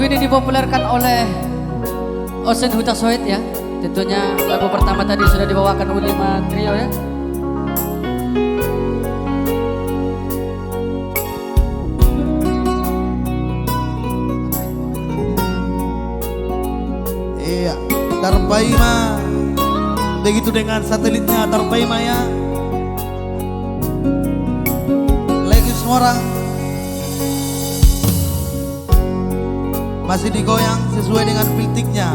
Lagu ini dipopulerkan oleh Osen Hutasoid ya. Tentunya lagu pertama tadi sudah dibawakan U5 Trio ya. Iya, Tarpaima. Begitu dengan satelitnya Tarpaima ya. Lagi semua orang masih digoyang sesuai dengan kritiknya.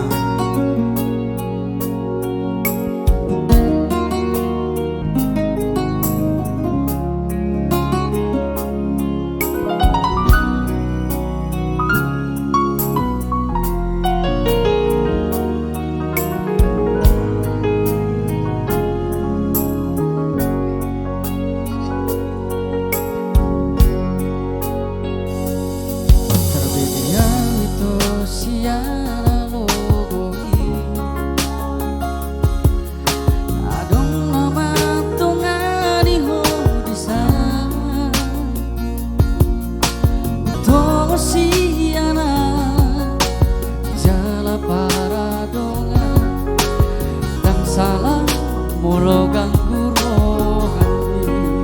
Salah mulu ganggu rohani.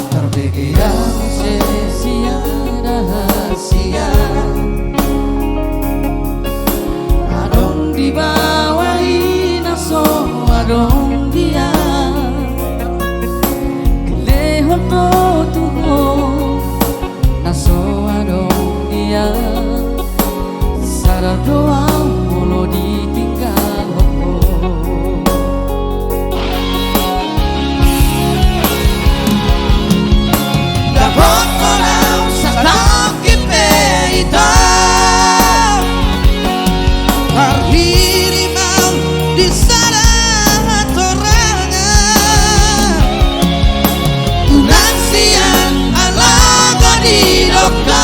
Terbegiang sia-sia rahasia, adong dibawahi naso adong dia kilehon to tuho naso adong dia. Sadar doa mulu ditinggal hoko. Dapat orang sakit peita Harhirimau di sana torangan Unasian alaga di dokter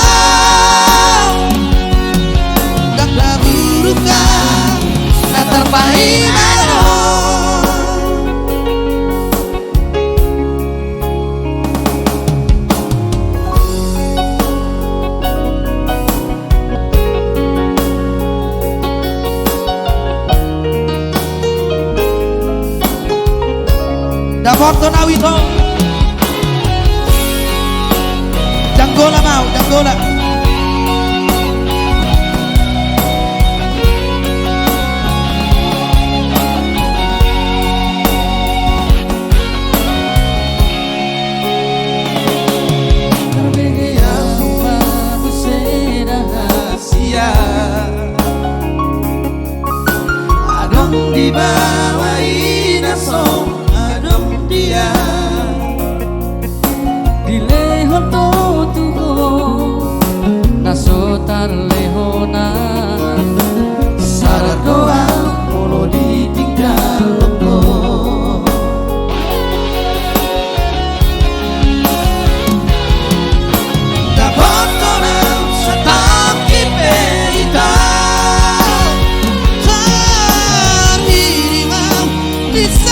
Terpahinano Dapat tonawito Janggola mau, janggola dibawain naso adong dia dilehon to tuho naso tarlehonan sadar doa mulu ditinggal loko dapat orang setangki peita This